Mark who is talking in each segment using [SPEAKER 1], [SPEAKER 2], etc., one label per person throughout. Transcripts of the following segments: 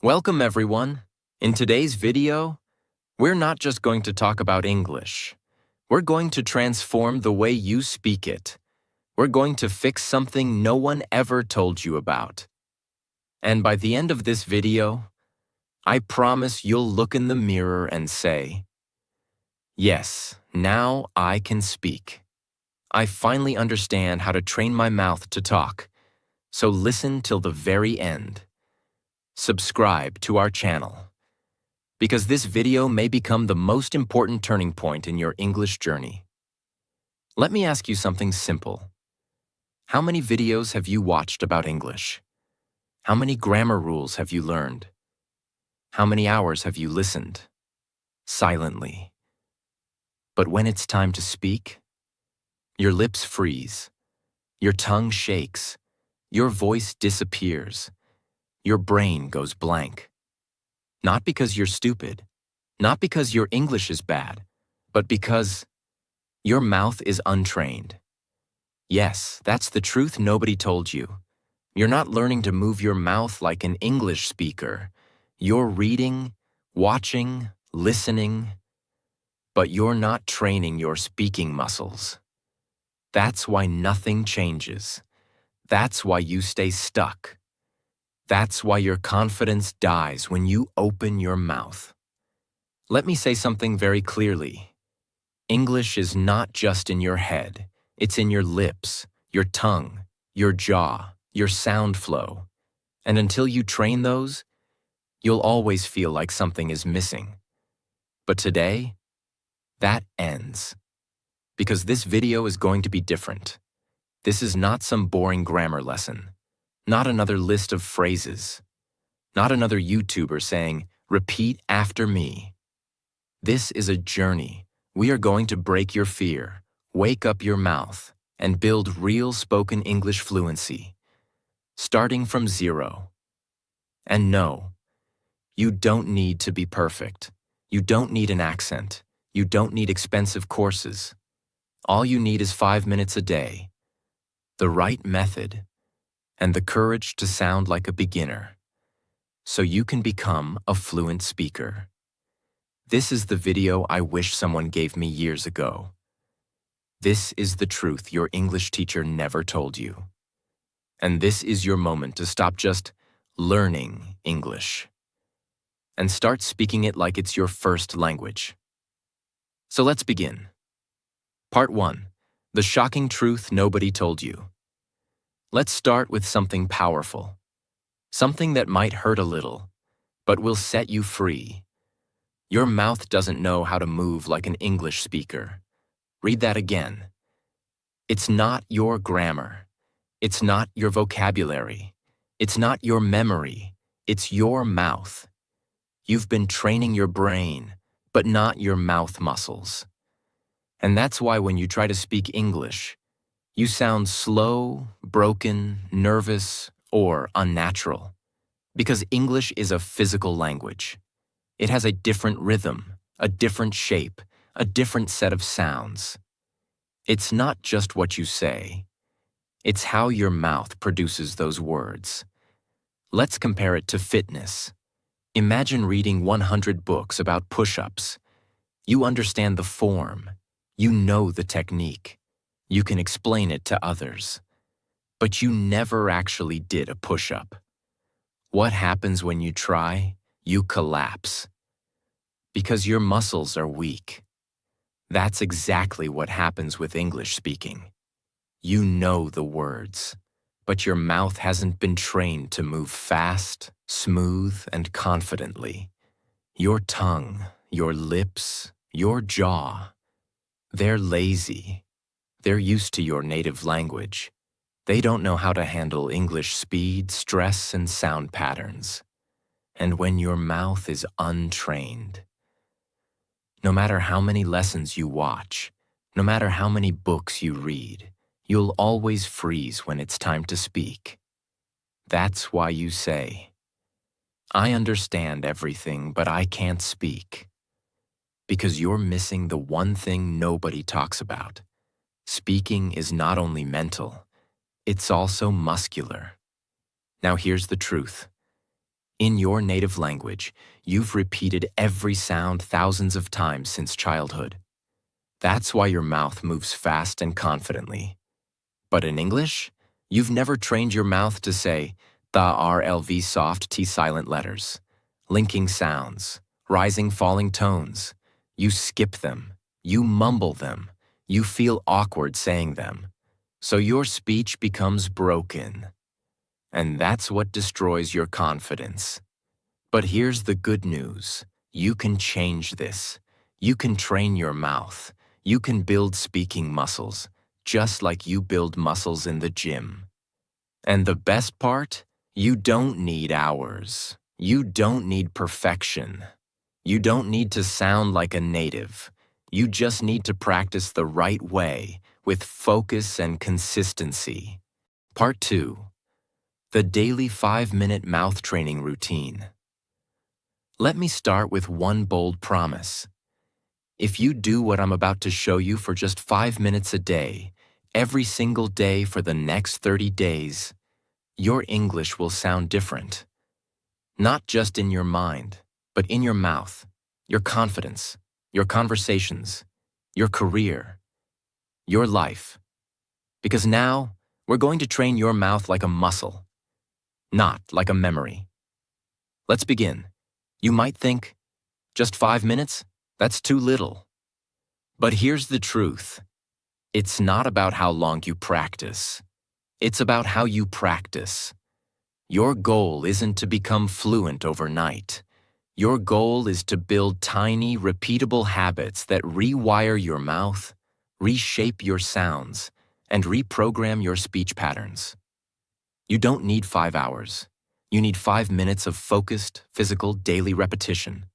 [SPEAKER 1] Welcome everyone. In today's video, we're not just going to talk about English. We're going to transform the way you speak it. We're going to fix something no one ever told you about. And by the end of this video, I promise you'll look in the mirror and say, "Yes, now I can speak. I finally understand how to train my mouth to talk." So listen till the very end. Subscribe to our channel, because this video may become the most important turning point in your English journey. Let me ask you something simple. How many videos have you watched about English? How many grammar rules have you learned? How many hours have you listened? Silently. But when it's time to speak, your lips freeze, your tongue shakes, your voice disappears. Your brain goes blank. Not because you're stupid, not because your English is bad, but because your mouth is untrained. Yes, that's the truth nobody told you. You're not learning to move your mouth like an English speaker. You're reading, watching, listening, but you're not training your speaking muscles. That's why nothing changes. That's why you stay stuck. That's why your confidence dies when you open your mouth. Let me say something very clearly. English is not just in your head. It's in your lips, your tongue, your jaw, your sound flow. And until you train those, you'll always feel like something is missing. But today, that ends. Because this video is going to be different. This is not some boring grammar lesson. Not another list of phrases. Not another YouTuber saying, "Repeat after me." This is a journey. We are going to break your fear, wake up your mouth, and build real spoken English fluency, starting from zero. And no, you don't need to be perfect. You don't need an accent. You don't need expensive courses. All you need is 5 minutes a day, the right method, and the courage to sound like a beginner, so you can become a fluent speaker. This is the video I wish someone gave me years ago. This is the truth your English teacher never told you. And this is your moment to stop just learning English and start speaking it like it's your first language. So let's begin. Part 1. The shocking truth nobody told you. Let's start with something powerful. Something that might hurt a little, but will set you free. Your mouth doesn't know how to move like an English speaker. Read that again. It's not your grammar. It's not your vocabulary. It's not your memory. It's your mouth. You've been training your brain, but not your mouth muscles. And that's why when you try to speak English, you sound slow, broken, nervous, or unnatural. Because English is a physical language. It has a different rhythm, a different shape, a different set of sounds. It's not just what you say. It's how your mouth produces those words. Let's compare it to fitness. Imagine reading 100 books about push-ups. You understand the form. You know the technique. You can explain it to others. But you never actually did a push-up. What happens when you try? You collapse. Because your muscles are weak. That's exactly what happens with English speaking. You know the words, but your mouth hasn't been trained to move fast, smooth, and confidently. Your tongue, your lips, your jaw, they're lazy. They're used to your native language. They don't know how to handle English speed, stress, and sound patterns. And when your mouth is untrained, no matter how many lessons you watch, no matter how many books you read, you'll always freeze when it's time to speak. That's why you say, "I understand everything, but I can't speak." Because you're missing the one thing nobody talks about. Speaking is not only mental, it's also muscular. Now here's the truth. In your native language, you've repeated every sound thousands of times since childhood. That's why your mouth moves fast and confidently. But in English, you've never trained your mouth to say the RLV soft T silent letters, linking sounds, rising falling tones. You skip them, you mumble them, you feel awkward saying them. So your speech becomes broken. And that's what destroys your confidence. But here's the good news. You can change this. You can train your mouth. You can build speaking muscles, just like you build muscles in the gym. And the best part? You don't need hours. You don't need perfection. You don't need to sound like a native. You just need to practice the right way, with focus and consistency. Part 2. The daily 5-minute mouth training routine. Let me start with one bold promise. If you do what I'm about to show you for just 5 minutes a day, every single day for the next 30 days, your English will sound different. Not just in your mind, but in your mouth, your confidence, your conversations, your career, your life. Because now, we're going to train your mouth like a muscle, not like a memory. Let's begin. You might think, just 5 minutes? That's too little. But here's the truth. It's not about how long you practice. It's about how you practice. Your goal isn't to become fluent overnight. Your goal is to build tiny, repeatable habits that rewire your mouth, reshape your sounds, and reprogram your speech patterns. You don't need 5 hours. You need 5 minutes of focused, physical, daily repetition.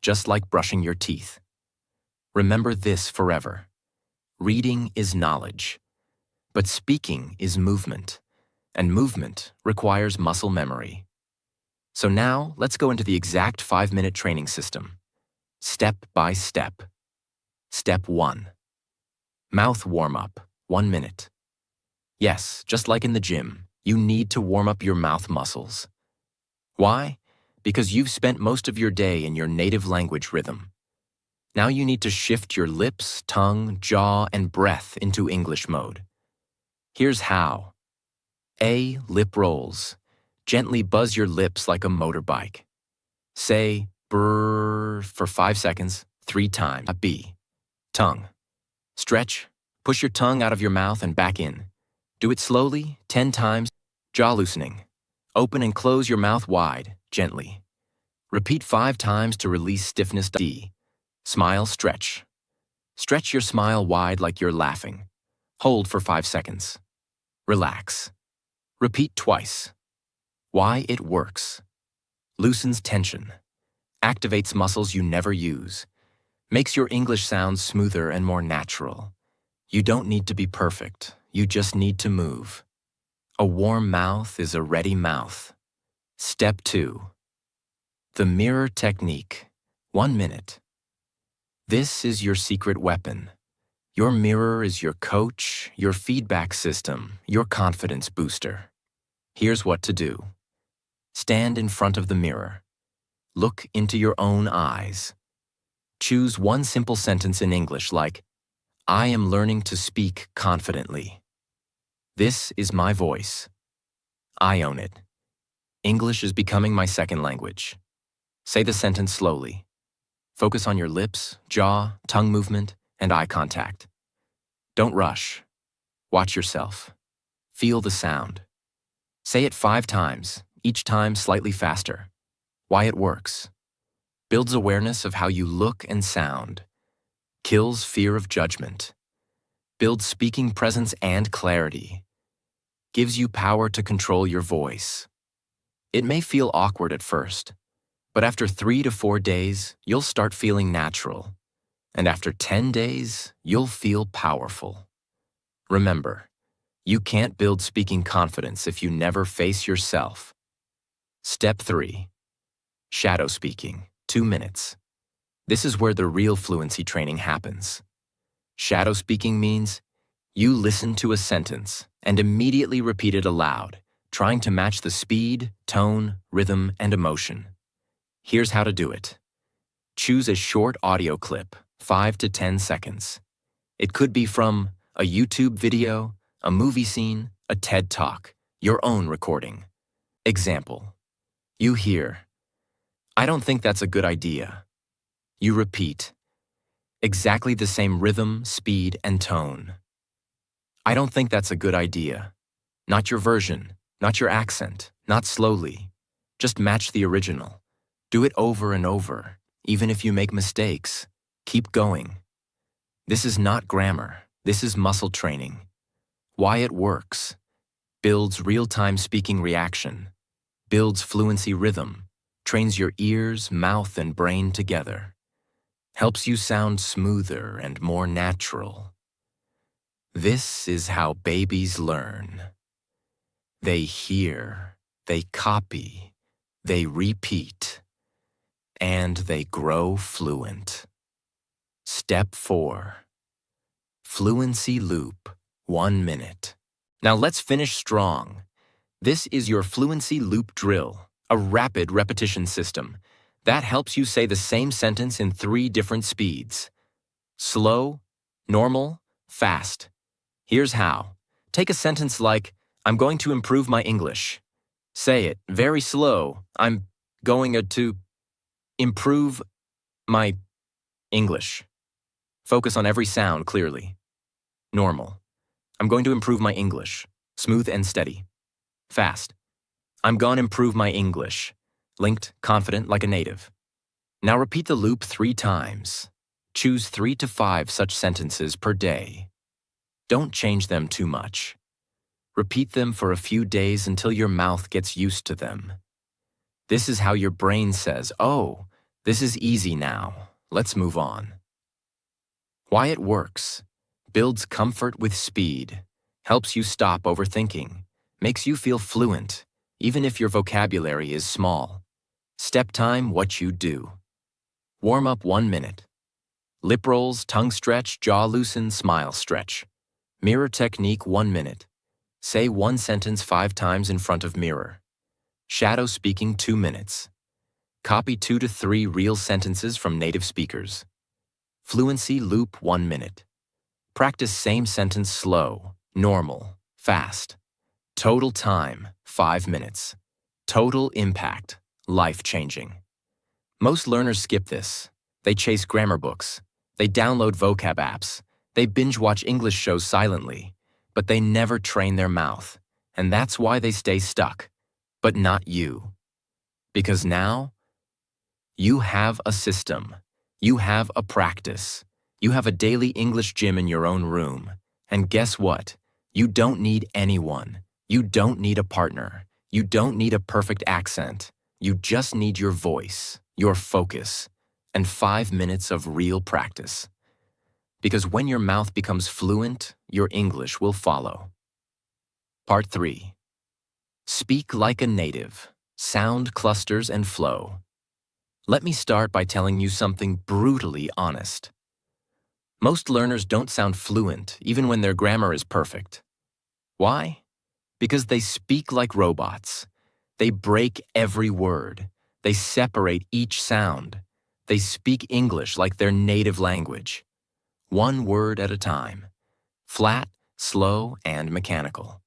[SPEAKER 1] Just like brushing your teeth. Remember this forever. Reading is knowledge, but speaking is movement, and movement requires muscle memory. So now, let's go into the exact 5-minute training system, step by step. Step 1. Mouth warm-up, 1 minute. Yes, just like in the gym, you need to warm up your mouth muscles. Why? Because you've spent most of your day in your native language rhythm. Now you need to shift your lips, tongue, jaw, and breath into English mode. Here's how. A. Lip rolls. Gently buzz your lips like a motorbike. Say brrr for 5 seconds, 3 times. B. Tongue. Stretch. Push your tongue out of your mouth and back in. Do it slowly, 10 times. Jaw loosening. Open and close your mouth wide, gently. Repeat 5 times to release stiffness. D. Smile, stretch. Stretch your smile wide like you're laughing. Hold for 5 seconds. Relax. Repeat twice. Why it works. Loosens tension. Activates muscles you never use. Makes your English sound smoother and more natural. You don't need to be perfect. You just need to move. A warm mouth is a ready mouth. Step 2. The mirror technique. 1 minute. This is your secret weapon. Your mirror is your coach, your feedback system, your confidence booster. Here's what to do. Stand in front of the mirror. Look into your own eyes. Choose one simple sentence in English like, I am learning to speak confidently. This is my voice. I own it. English is becoming my second language. Say the sentence slowly. Focus on your lips, jaw, tongue movement, and eye contact. Don't rush. Watch yourself. Feel the sound. Say it 5 times, each time slightly faster. Why it works. Builds awareness of how you look and sound. Kills fear of judgment. Builds speaking presence and clarity. Gives you power to control your voice. It may feel awkward at first, but after 3 to 4 days, you'll start feeling natural. And after 10 days, you'll feel powerful. Remember, you can't build speaking confidence if you never face yourself. Step 3. Shadow speaking, 2 minutes. This is where the real fluency training happens. Shadow speaking means you listen to a sentence and immediately repeat it aloud, trying to match the speed, tone, rhythm, and emotion. Here's how to do it. Choose a short audio clip, 5 to 10 seconds. It could be from a YouTube video, a movie scene, a TED Talk, your own recording. Example. You hear, "I don't think that's a good idea." You repeat, exactly the same rhythm, speed, and tone. "I don't think that's a good idea." Not your version, not your accent, not slowly. Just match the original. Do it over and over, even if you make mistakes. Keep going. This is not grammar. This is muscle training. Why it works. Builds real-time speaking reaction. Builds fluency rhythm. Trains your ears, mouth, and brain together. Helps you sound smoother and more natural. This is how babies learn. They hear, they copy, they repeat, and they grow fluent. Step 4. Fluency loop, 1 minute. Now let's finish strong. This is your fluency loop drill, a rapid repetition system that helps you say the same sentence in 3 different speeds. Slow, normal, fast. Here's how. Take a sentence like, "I'm going to improve my English." Say it very slow. "I'm going to improve my English." Focus on every sound clearly. Normal. "I'm going to improve my English." Smooth and steady. Fast. "I'm gonna improve my English." Linked, confident like a native. Now repeat the loop 3 times. Choose 3 to 5 such sentences per day. Don't change them too much. Repeat them for a few days until your mouth gets used to them. This is how your brain says, "Oh, this is easy now. Let's move on." Why it works. Builds comfort with speed. Helps you stop overthinking. Makes you feel fluent, even if your vocabulary is small. Step time, what you do. Warm up 1 minute. Lip rolls, tongue stretch, jaw loosen, smile stretch. Mirror technique 1 minute. Say 1 sentence 5 times in front of mirror. Shadow speaking 2 minutes. Copy 2 to 3 real sentences from native speakers. Fluency loop 1 minute. Practice same sentence slow, normal, fast. Total time 5 minutes. Total impact, life-changing. Most learners skip this. They chase grammar books. They download vocab apps. They binge-watch English shows silently. But they never train their mouth, and that's why they stay stuck. But not you. Because now, you have a system. You have a practice. You have a daily English gym in your own room. And guess what? You don't need anyone. You don't need a partner. You don't need a perfect accent. You just need your voice, your focus, and 5 minutes of real practice. Because when your mouth becomes fluent, your English will follow. Part 3. Speak like a native. Sound clusters and flow. Let me start by telling you something brutally honest. Most learners don't sound fluent even when their grammar is perfect. Why? Because they speak like robots. They break every word. They separate each sound. They speak English like their native language. 1 word at a time. Flat, slow, and mechanical.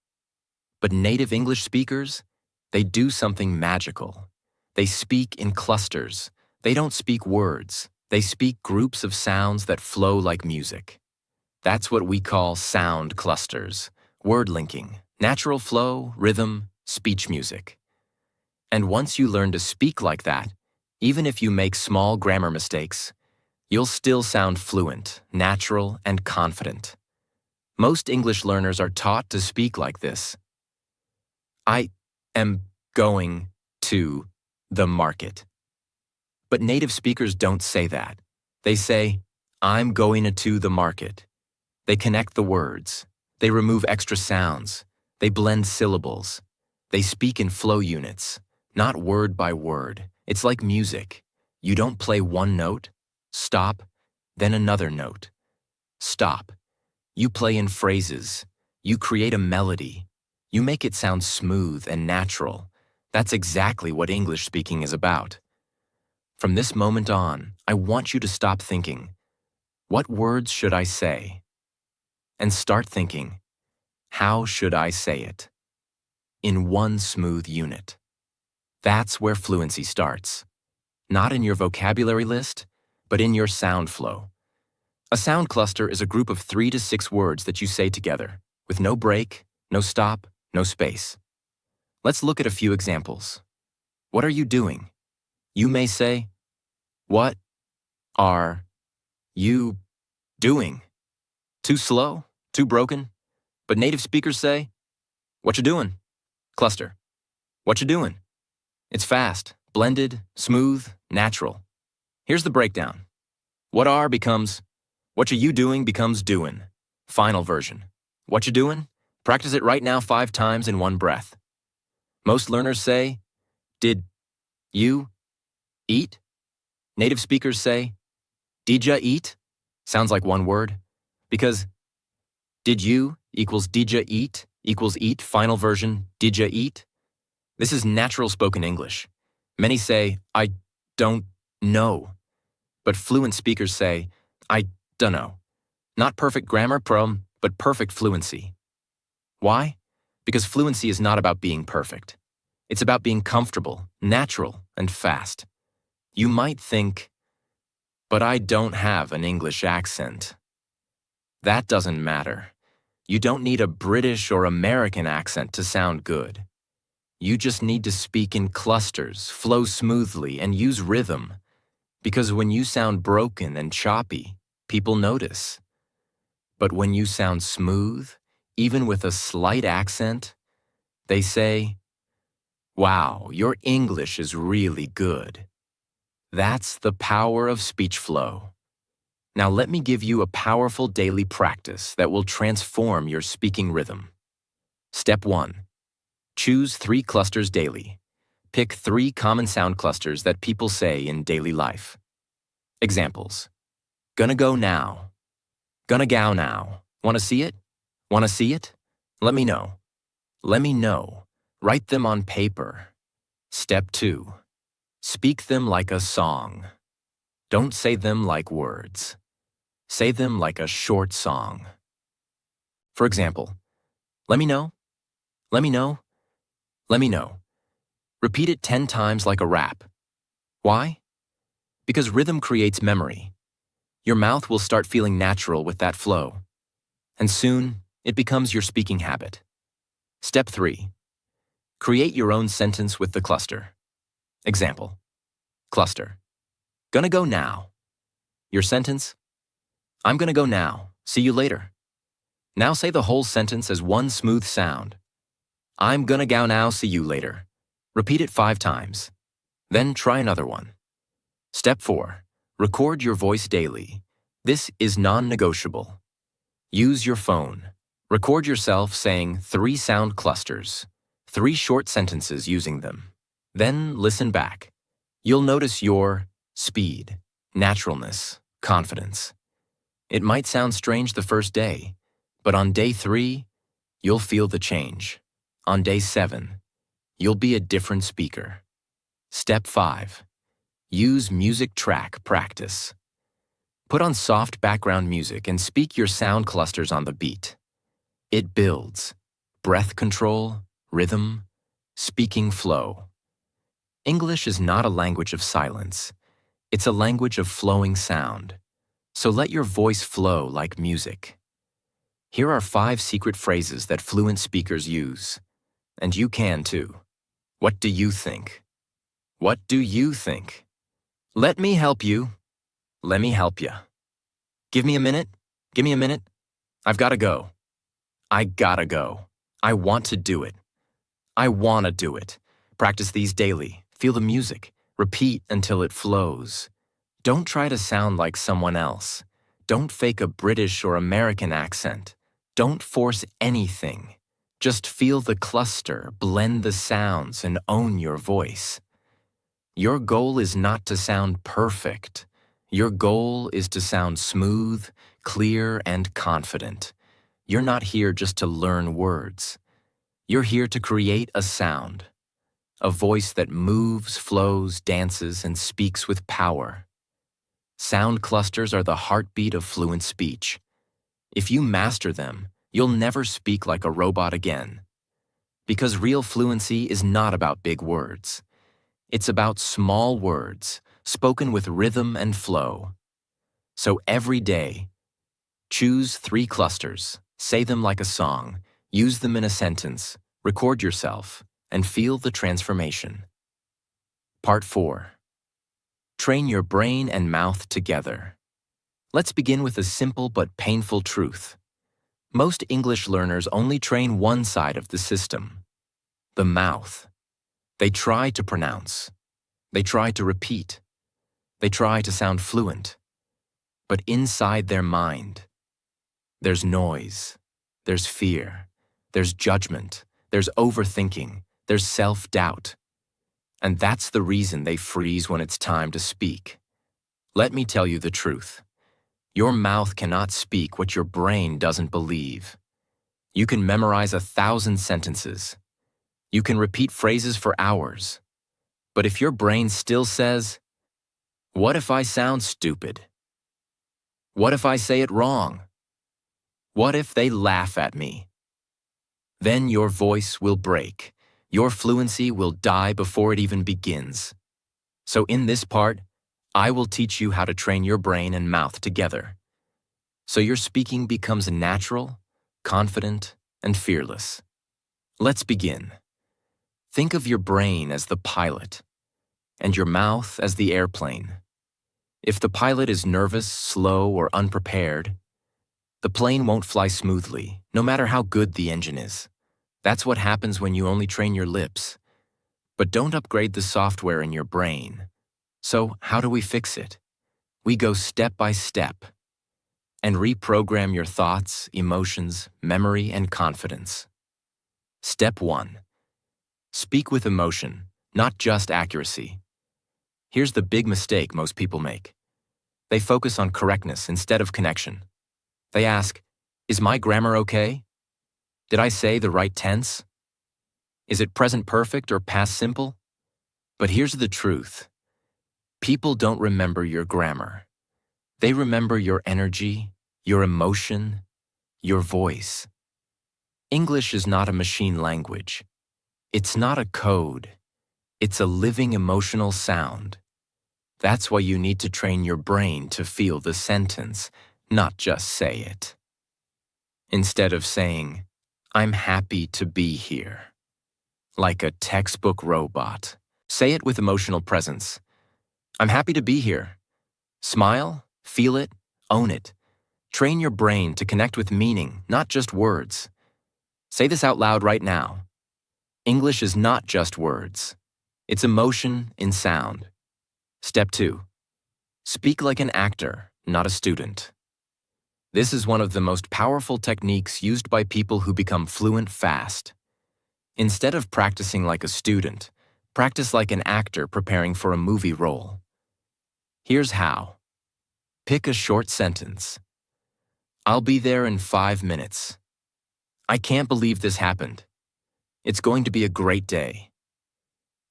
[SPEAKER 1] But native English speakers, they do something magical. They speak in clusters. They don't speak words. They speak groups of sounds that flow like music. That's what we call sound clusters, word linking, natural flow, rhythm, speech music. And once you learn to speak like that, even if you make small grammar mistakes, you'll still sound fluent, natural, and confident. Most English learners are taught to speak like this. "I am going to the market." But native speakers don't say that. They say, "I'm going to the market." They connect the words. They remove extra sounds. They blend syllables. They speak in flow units, not word by word. It's like music. You don't play 1 note, stop, then another note. Stop. You play in phrases. You create a melody. You make it sound smooth and natural. That's exactly what English speaking is about. From this moment on, I want you to stop thinking, what words should I say? And start thinking, how should I say it? In one smooth unit. That's where fluency starts. Not in your vocabulary list, but in your sound flow. A sound cluster is a group of 3 to 6 words that you say together, with no break, no stop, no space. Let's look at a few examples. What are you doing? You may say, what are you doing? Too slow? Too broken? But native speakers say, what you doing? Cluster. What you doing? It's fast, blended, smooth, natural. Here's the breakdown. What are becomes, what you doing becomes doing. Final version. What you doing? Practice it right now 5 times in one breath. Most learners say, did you eat? Native speakers say, did ya eat? Sounds like one word. Because did you equals did ya eat equals eat, final version, did ya eat? This is natural spoken English. Many say, I don't know. But fluent speakers say, I dunno. Not perfect grammar, but perfect fluency. Why? Because fluency is not about being perfect. It's about being comfortable, natural, and fast. You might think, but I don't have an English accent. That doesn't matter. You don't need a British or American accent to sound good. You just need to speak in clusters, flow smoothly, and use rhythm. Because when you sound broken and choppy, people notice. But when you sound smooth, even with a slight accent, they say, wow, your English is really good. That's the power of speech flow. Now let me give you a powerful daily practice that will transform your speaking rhythm. Step 1. Choose 3 clusters daily. Pick 3 common sound clusters that people say in daily life. Examples. Gonna go now. Gonna go now. Wanna see it? Wanna see it? Let me know. Let me know. Write them on paper. Step 2. Speak them like a song. Don't say them like words. Say them like a short song. For example, let me know. Let me know. Let me know. Repeat it 10 times like a rap. Why? Because rhythm creates memory. Your mouth will start feeling natural with that flow. And soon, it becomes your speaking habit. Step 3. Create your own sentence with the cluster. Example. Cluster. Gonna go now. Your sentence. I'm gonna go now. See you later. Now say the whole sentence as one smooth sound. I'm gonna go now. See you later. Repeat it 5 times. Then try another one. Step 4. Record your voice daily. This is non-negotiable. Use your phone. Record yourself saying 3 sound clusters, 3 short sentences using them. Then listen back. You'll notice your speed, naturalness, confidence. It might sound strange the first day, but on day 3, you'll feel the change. On day 7, you'll be a different speaker. Step 5. Use music track practice. Put on soft background music and speak your sound clusters on the beat. It builds breath control, rhythm, speaking flow. English is not a language of silence. It's a language of flowing sound. So let your voice flow like music. Here are 5 secret phrases that fluent speakers use. And you can too. What do you think? What do you think? Let me help you. Let me help you. Give me a minute. Give me a minute. I've gotta go. I gotta go. I want to do it. I wanna do it. Practice these daily. Feel the music. Repeat until it flows. Don't try to sound like someone else. Don't fake a British or American accent. Don't force anything. Just feel the cluster, blend the sounds, and own your voice. Your goal is not to sound perfect. Your goal is to sound smooth, clear, and confident. You're not here just to learn words. You're here to create a sound, a voice that moves, flows, dances, and speaks with power. Sound clusters are the heartbeat of fluent speech. If you master them, you'll never speak like a robot again. Because real fluency is not about big words. It's about small words, spoken with rhythm and flow. So every day, choose 3 clusters, say them like a song, use them in a sentence, record yourself, and feel the transformation. Part 4. Train your brain and mouth together. Let's begin with a simple but painful truth. Most English learners only train one side of the system, the mouth. They try to pronounce. They try to repeat. They try to sound fluent. But inside their mind, there's noise, there's fear, there's judgment, there's overthinking, there's self-doubt. And that's the reason they freeze when it's time to speak. Let me tell you the truth. Your mouth cannot speak what your brain doesn't believe. You can memorize 1,000 sentences. You can repeat phrases for hours. But if your brain still says, "What if I sound stupid? What if I say it wrong? What if they laugh at me?" Then your voice will break. Your fluency will die before it even begins. So in this part, I will teach you how to train your brain and mouth together, so your speaking becomes natural, confident, and fearless. Let's begin. Think of your brain as the pilot, and your mouth as the airplane. If the pilot is nervous, slow, or unprepared, the plane won't fly smoothly, no matter how good the engine is. That's what happens when you only train your lips. But don't upgrade the software in your brain. So how do we fix it? We go step by step and reprogram your thoughts, emotions, memory, and confidence. Step 1. Speak with emotion, not just accuracy. Here's the big mistake most people make. They focus on correctness instead of connection. They ask, "Is my grammar okay? Did I say the right tense? Is it present perfect or past simple?" But here's the truth. People don't remember your grammar. They remember your energy, your emotion, your voice. English is not a machine language. It's not a code. It's a living emotional sound. That's why you need to train your brain to feel the sentence, not just say it. Instead of saying, "I'm happy to be here," like a textbook robot, say it with emotional presence. "I'm happy to be here." Smile, feel it, own it. Train your brain to connect with meaning, not just words. Say this out loud right now. English is not just words. It's emotion in sound. Step 2. Speak like an actor, not a student. This is one of the most powerful techniques used by people who become fluent fast. Instead of practicing like a student, practice like an actor preparing for a movie role. Here's how. Pick a short sentence. "I'll be there in 5 minutes. I can't believe this happened. It's going to be a great day."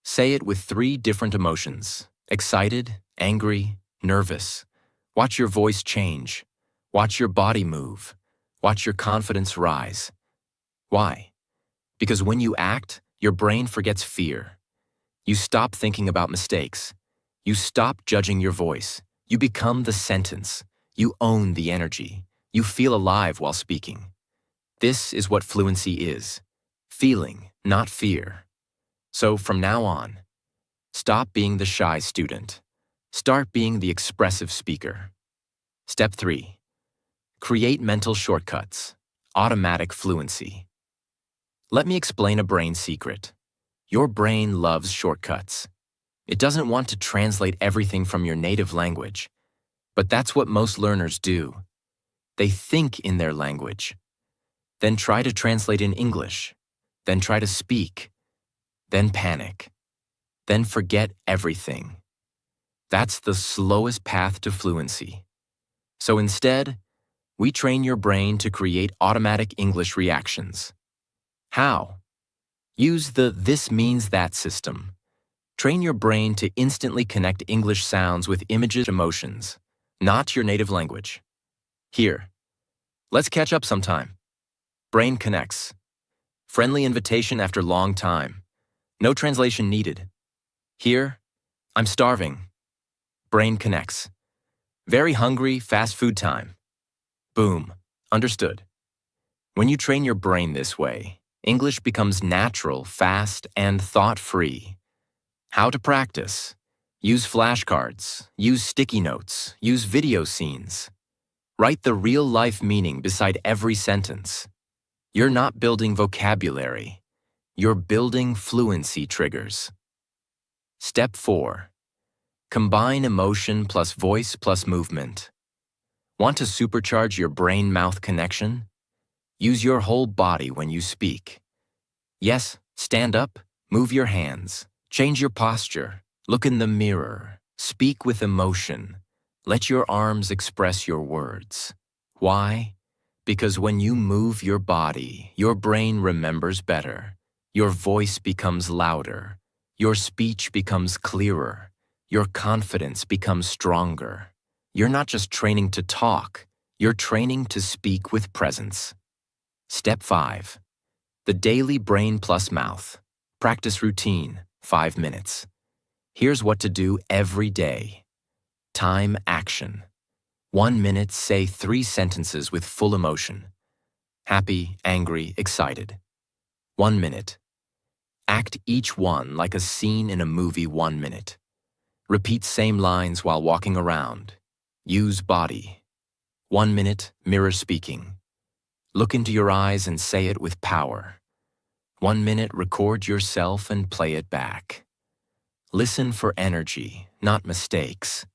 [SPEAKER 1] Say it with 3 different emotions: excited, angry, nervous. Watch your voice change. Watch your body move. Watch your confidence rise. Why? Because when you act, your brain forgets fear. You stop thinking about mistakes. You stop judging your voice. You become the sentence. You own the energy. You feel alive while speaking. This is what fluency is. Feeling, not fear. So from now on, stop being the shy student. Start being the expressive speaker. Step 3. Create mental shortcuts. Automatic fluency. Let me explain a brain secret. Your brain loves shortcuts. It doesn't want to translate everything from your native language. But that's what most learners do. They think in their language, then try to translate in English, then try to speak, then panic, then forget everything. That's the slowest path to fluency. So instead, we train your brain to create automatic English reactions. How? Use the "this means that" system. Train your brain to instantly connect English sounds with images, emotions, not your native language. Here, let's catch up sometime. Brain connects. Friendly invitation after long time. No translation needed. Here, I'm starving. Brain connects. Very hungry, fast food time. Boom. Understood. When you train your brain this way, English becomes natural, fast, and thought-free. How to practice? Use flashcards, use sticky notes, use video scenes. Write the real-life meaning beside every sentence. You're not building vocabulary. You're building fluency triggers. Step 4. Combine emotion plus voice plus movement. Want to supercharge your brain-mouth connection? Use your whole body when you speak. Yes, stand up, move your hands, change your posture, look in the mirror, speak with emotion. Let your arms express your words. Why? Because when you move your body, your brain remembers better. Your voice becomes louder. Your speech becomes clearer. Your confidence becomes stronger. You're not just training to talk, you're training to speak with presence. Step 5. The daily brain plus mouth. Practice routine, 5 minutes. Here's what to do every day. Time action. 1 minute, say 3 sentences with full emotion. Happy, angry, excited. 1 minute. Act each one like a scene in a movie. 1 minute. Repeat same lines while walking around. Use body. 1 minute, mirror speaking. Look into your eyes and say it with power. 1 minute, record yourself and play it back. Listen for energy, not mistakes.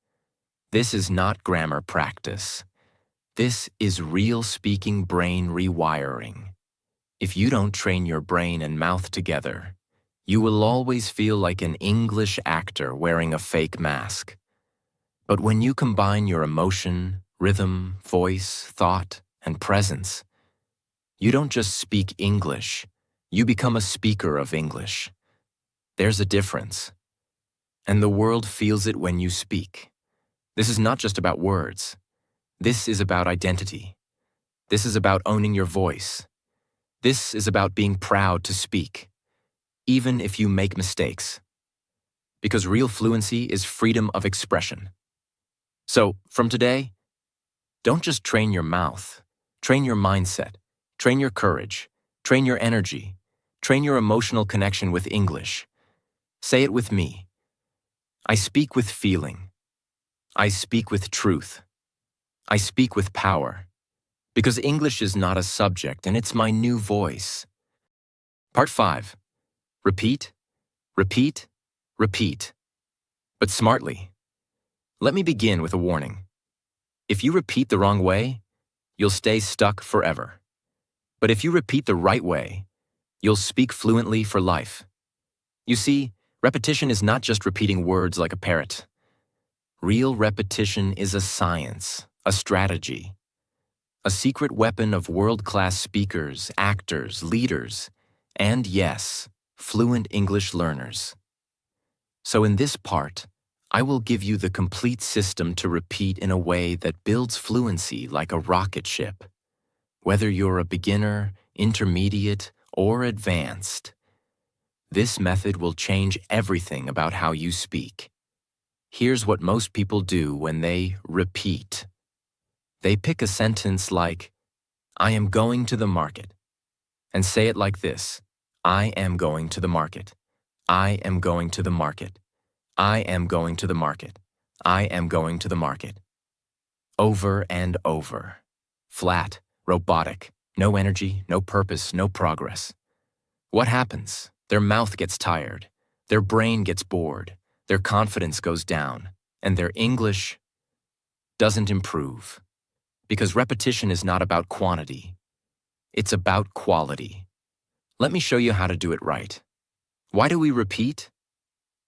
[SPEAKER 1] This is not grammar practice. This is real speaking brain rewiring. If you don't train your brain and mouth together, you will always feel like an English actor wearing a fake mask. But when you combine your emotion, rhythm, voice, thought, and presence, you don't just speak English, you become a speaker of English. There's a difference. And the world feels it when you speak. This is not just about words. This is about identity. This is about owning your voice. This is about being proud to speak, even if you make mistakes. Because real fluency is freedom of expression. So, from today, don't just train your mouth, train your mindset. Train your courage, train your energy, train your emotional connection with English. Say it with me. I speak with feeling. I speak with truth. I speak with power. Because English is not a subject and it's my new voice. Part 5. Repeat, repeat, repeat. But smartly. Let me begin with a warning. If you repeat the wrong way, you'll stay stuck forever. But if you repeat the right way, you'll speak fluently for life. You see, repetition is not just repeating words like a parrot. Real repetition is a science, a strategy, a secret weapon of world-class speakers, actors, leaders, and yes, fluent English learners. So in this part, I will give you the complete system to repeat in a way that builds fluency like a rocket ship. Whether you're a beginner, intermediate, or advanced, this method will change everything about how you speak. Here's what most people do when they repeat. They pick a sentence like, I am going to the market, and say it like this, I am going to the market. I am going to the market. I am going to the market. I am going to the market. Over and over. Flat. Robotic, no energy, no purpose, no progress. What happens? Their mouth gets tired, their brain gets bored, their confidence goes down, and their English doesn't improve. Because repetition is not about quantity, it's about quality. Let me show you how to do it right. Why do we repeat?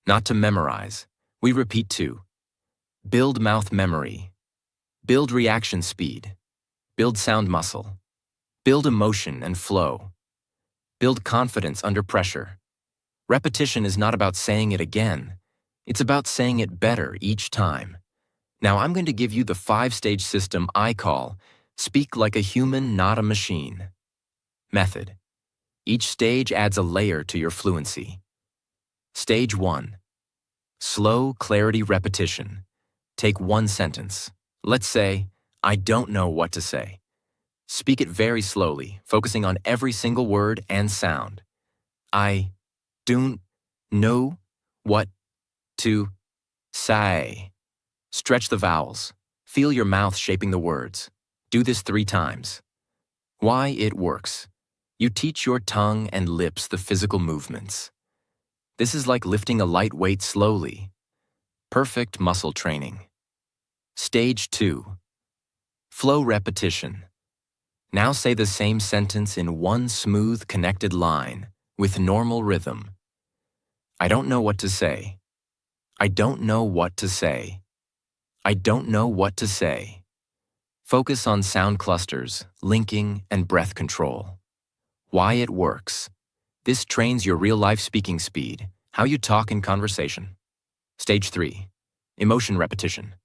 [SPEAKER 1] Not to memorize. We repeat to build mouth memory, build reaction speed, build sound muscle, build emotion and flow. Build confidence under pressure. Repetition is not about saying it again. It's about saying it better each time. Now I'm going to give you the 5-stage system I call Speak Like a Human, Not a Machine. Method. Each stage adds a layer to your fluency. Stage 1. Slow clarity repetition. Take one sentence. Let's say, I don't know what to say. Speak it very slowly, focusing on every single word and sound. I don't know what to say. Stretch the vowels. Feel your mouth shaping the words. Do this 3 times. Why it works. You teach your tongue and lips the physical movements. This is like lifting a light weight slowly. Perfect muscle training. Stage 2. Flow repetition. Now say the same sentence in one smooth, connected line with normal rhythm. I don't know what to say. I don't know what to say. I don't know what to say. Focus on sound clusters, linking, and breath control. Why it works. This trains your real-life speaking speed, how you talk in conversation. Stage 3. Emotion repetition.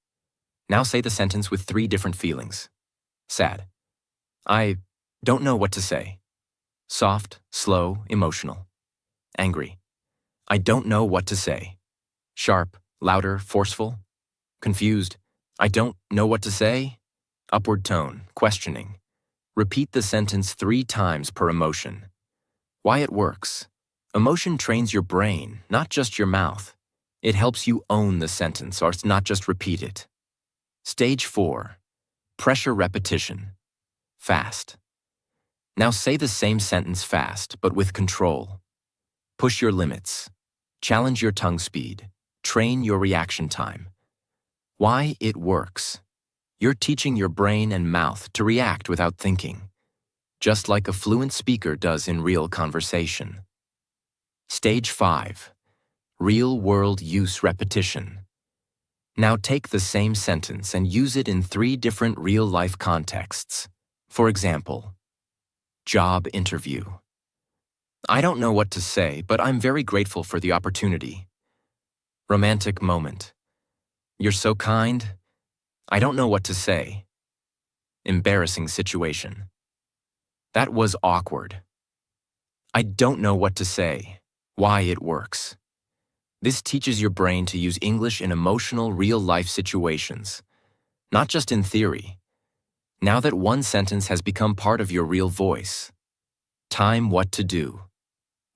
[SPEAKER 1] Now say the sentence with 3 different feelings. Sad. I don't know what to say. Soft, slow, emotional. Angry. I don't know what to say. Sharp, louder, forceful. Confused. I don't know what to say. Upward tone, questioning. Repeat the sentence 3 times per emotion. Why it works. Emotion trains your brain, not just your mouth. It helps you own the sentence or not just repeat it. Stage 4. Pressure repetition. Fast. Now say the same sentence fast, but with control. Push your limits. Challenge your tongue speed. Train your reaction time. Why it works. You're teaching your brain and mouth to react without thinking, just like a fluent speaker does in real conversation. Stage 5. Real-world use repetition. Now take the same sentence and use it in 3 different real-life contexts. For example, job interview. I don't know what to say, but I'm very grateful for the opportunity. Romantic moment. You're so kind. I don't know what to say. Embarrassing situation. That was awkward. I don't know what to say. Why it works. This teaches your brain to use English in emotional, real-life situations, not just in theory. Now that one sentence has become part of your real voice. Time what to do.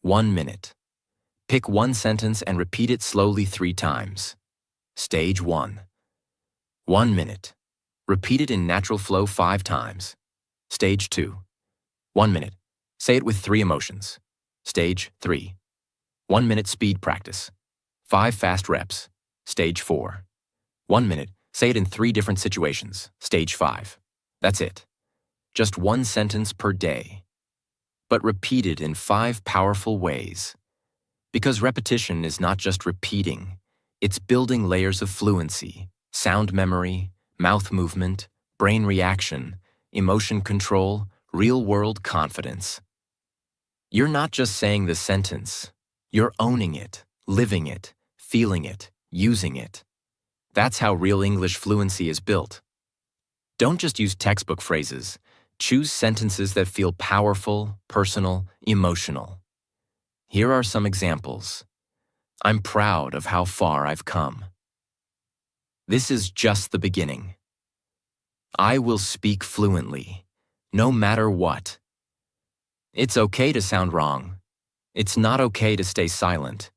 [SPEAKER 1] 1 minute. Pick one sentence and repeat it slowly 3 times. Stage 1. 1 minute. Repeat it in natural flow 5 times. Stage 2. 1 minute. Say it with 3 emotions. Stage 3. 1 minute speed practice. 5 fast reps. Stage 4. 1 minute. Say it in 3 different situations. Stage 5. That's it. Just 1 sentence per day. But repeated in 5 powerful ways. Because repetition is not just repeating, it's building layers of fluency, sound memory, mouth movement, brain reaction, emotion control, real-world confidence. You're not just saying the sentence, you're owning it, living it, feeling it, using it. That's how real English fluency is built. Don't just use textbook phrases. Choose sentences that feel powerful, personal, emotional. Here are some examples. I'm proud of how far I've come. This is just the beginning. I will speak fluently, no matter what. It's okay to sound wrong. It's not okay to stay silent.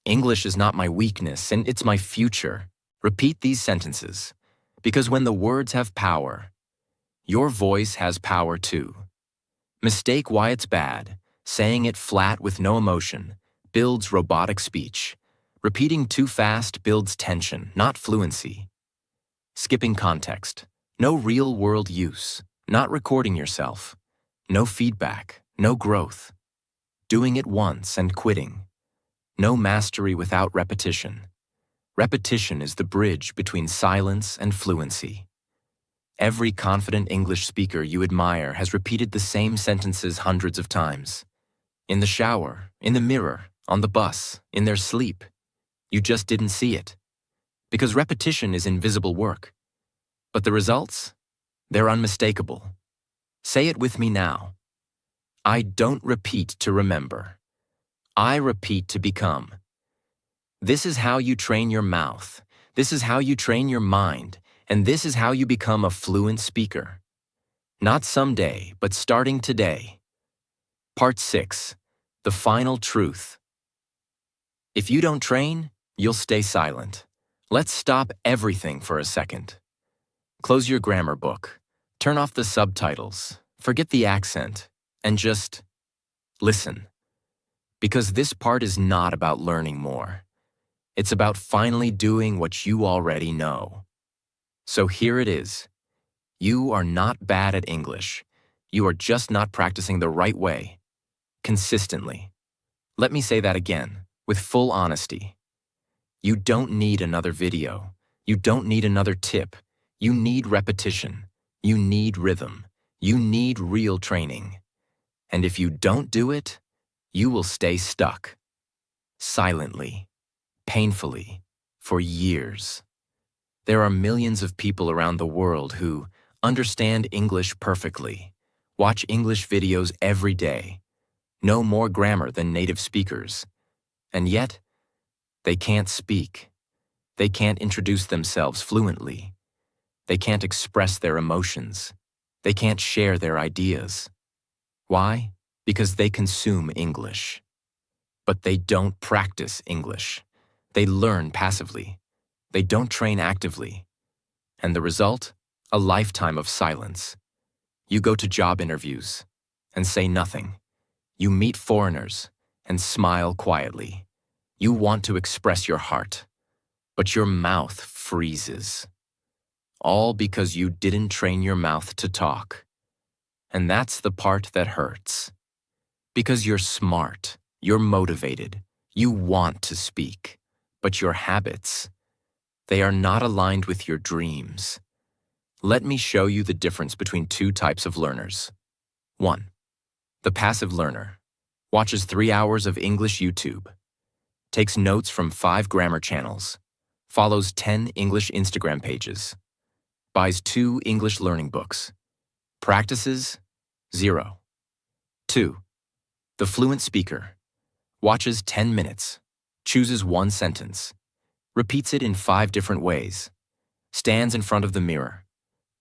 [SPEAKER 1] English is not my weakness, and it's my future. Repeat these sentences, because when the words have power, your voice has power too. Mistake why it's bad. Saying it flat with no emotion builds robotic speech. Repeating too fast builds tension, not fluency. Skipping context. No real-world use. Not recording yourself. No feedback. No growth. Doing it once and quitting. No mastery without repetition. Repetition is the bridge between silence and fluency. Every confident English speaker you admire has repeated the same sentences hundreds of times. In the shower, in the mirror, on the bus, in their sleep. You just didn't see it. Because repetition is invisible work. But the results? They're unmistakable. Say it with me now. I don't repeat to remember. I repeat to become. This is how you train your mouth. This is how you train your mind. And this is how you become a fluent speaker. Not someday, but starting today. Part 6. The final truth. If you don't train, you'll stay silent. Let's stop everything for a second. Close your grammar book. Turn off the subtitles. Forget the accent. And just listen. Because this part is not about learning more. It's about finally doing what you already know. So here it is. You are not bad at English. You are just not practicing the right way, consistently. Let me say that again, with full honesty. You don't need another video. You don't need another tip. You need repetition. You need rhythm. You need real training. And if you don't do it, you will stay stuck. Silently, painfully, for years. There are millions of people around the world who understand English perfectly, watch English videos every day, know more grammar than native speakers, and yet, they can't speak. They can't introduce themselves fluently. They can't express their emotions. They can't share their ideas. Why? Because they consume English. But they don't practice English. They learn passively. They don't train actively. And the result? A lifetime of silence. You go to job interviews and say nothing. You meet foreigners and smile quietly. You want to express your heart, but your mouth freezes. All because you didn't train your mouth to talk. And that's the part that hurts. Because you're smart, you're motivated, you want to speak, but your habits, they are not aligned with your dreams. Let me show you the difference between two types of learners. 1. The passive learner watches 3 hours of English YouTube, takes notes from 5 grammar channels, follows 10 English Instagram pages, buys 2 English learning books, practices 0. 2. The fluent speaker watches 10 minutes, chooses 1 sentence, repeats it in 5 different ways, stands in front of the mirror,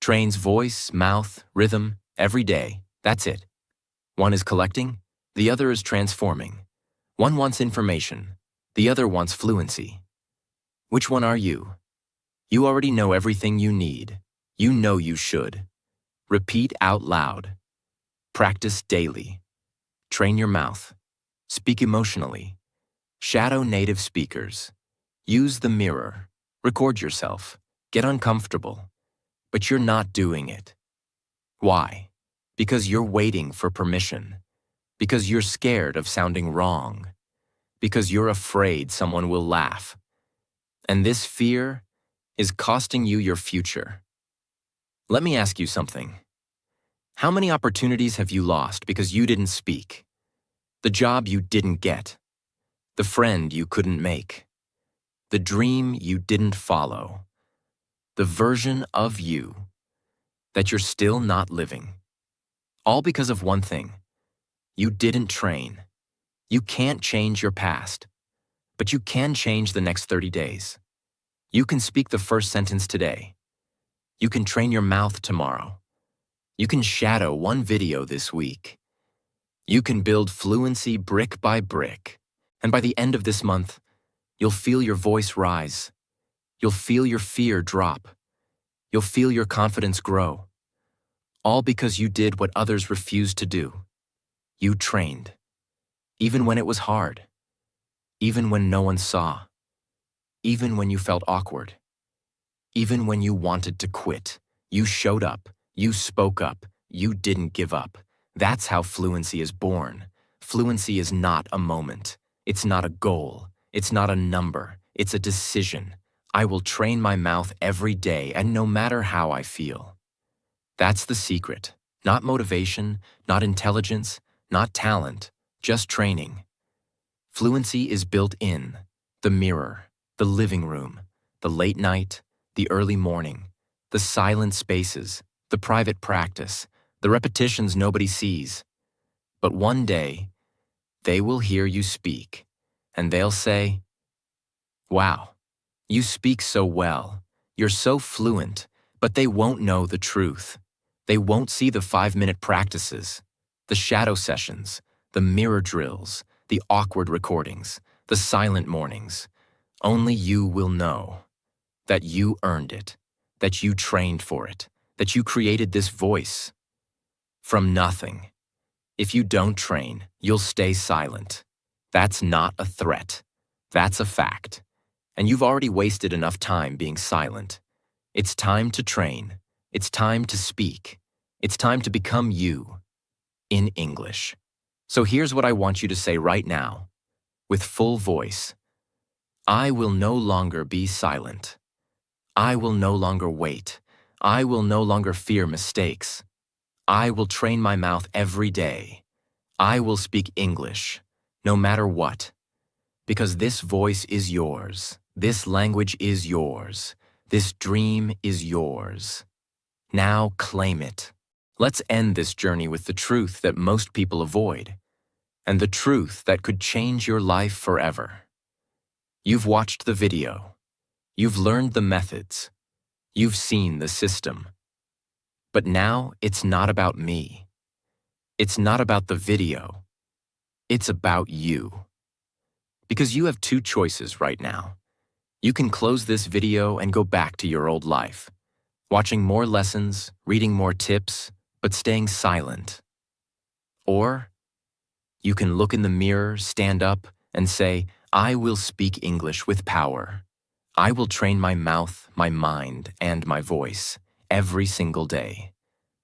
[SPEAKER 1] trains voice, mouth, rhythm every day. That's it. One is collecting, the other is transforming. One wants information, the other wants fluency. Which one are you? You already know everything you need. You know you should. Repeat out loud. Practice daily. Train your mouth. Speak emotionally. Shadow native speakers. Use the mirror. Record yourself. Get uncomfortable. But you're not doing it. Why? Because you're waiting for permission. Because you're scared of sounding wrong. Because you're afraid someone will laugh. And this fear is costing you your future. Let me ask you something. How many opportunities have you lost because you didn't speak? The job you didn't get. The friend you couldn't make. The dream you didn't follow. The version of you that you're still not living. All because of one thing. You didn't train. You can't change your past, but you can change the next 30 days. You can speak the first sentence today. You can train your mouth tomorrow. You can shadow 1 video this week. You can build fluency brick by brick. And by the end of this month, you'll feel your voice rise. You'll feel your fear drop. You'll feel your confidence grow. All because you did what others refused to do. You trained. Even when it was hard. Even when no one saw. Even when you felt awkward. Even when you wanted to quit. You showed up. You spoke up. You didn't give up. That's how fluency is born. Fluency is not a moment. It's not a goal. It's not a number. It's a decision. I will train my mouth every day and no matter how I feel. That's the secret. Not motivation, not intelligence, not talent, just training. Fluency is built in the mirror, the living room, the late night, the early morning, the silent spaces, the private practice, the repetitions nobody sees. But one day, they will hear you speak, and they'll say, "Wow, you speak so well. You're so fluent," but they won't know the truth. They won't see the 5-minute practices, the shadow sessions, the mirror drills, the awkward recordings, the silent mornings. Only you will know that you earned it, that you trained for it, that you created this voice from nothing. If you don't train, you'll stay silent. That's not a threat. That's a fact. And you've already wasted enough time being silent. It's time to train. It's time to speak. It's time to become you in English. So here's what I want you to say right now, with full voice. I will no longer be silent. I will no longer wait. I will no longer fear mistakes. I will train my mouth every day. I will speak English, no matter what. Because this voice is yours. This language is yours. This dream is yours. Now claim it. Let's end this journey with the truth that most people avoid, and the truth that could change your life forever. You've watched the video. You've learned the methods. You've seen the system. But now it's not about me. It's not about the video. It's about you. Because you have two choices right now. You can close this video and go back to your old life, watching more lessons, reading more tips, but staying silent. Or you can look in the mirror, stand up, and say, I will speak English with power. I will train my mouth, my mind, and my voice every single day.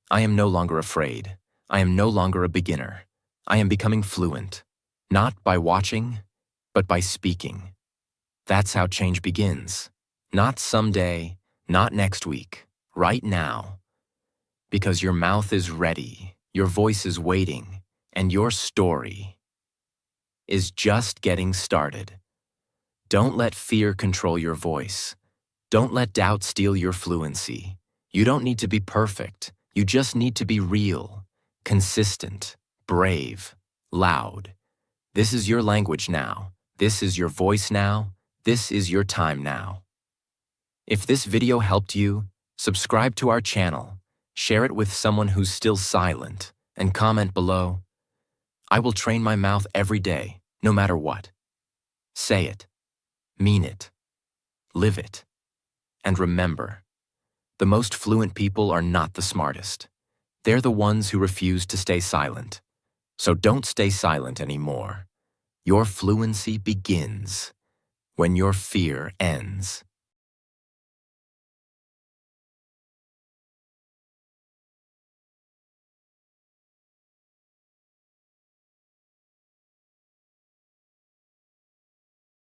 [SPEAKER 1] I am no longer afraid. I am no longer a beginner. I am becoming fluent, not by watching, but by speaking. That's how change begins. Not someday, not next week, right now. Because your mouth is ready, your voice is waiting, and your story is just getting started. Don't let fear control your voice. Don't let doubt steal your fluency. You don't need to be perfect. You just need to be real, consistent, brave, loud. This is your language now. This is your voice now. This is your time now. If this video helped you, subscribe to our channel, share it with someone who's still silent, and comment below. I will train my mouth every day, no matter what. Say it. Mean it. Live it. And remember, the most fluent people are not the smartest. They're the ones who refuse to stay silent. So don't stay silent anymore. Your fluency begins when your fear ends.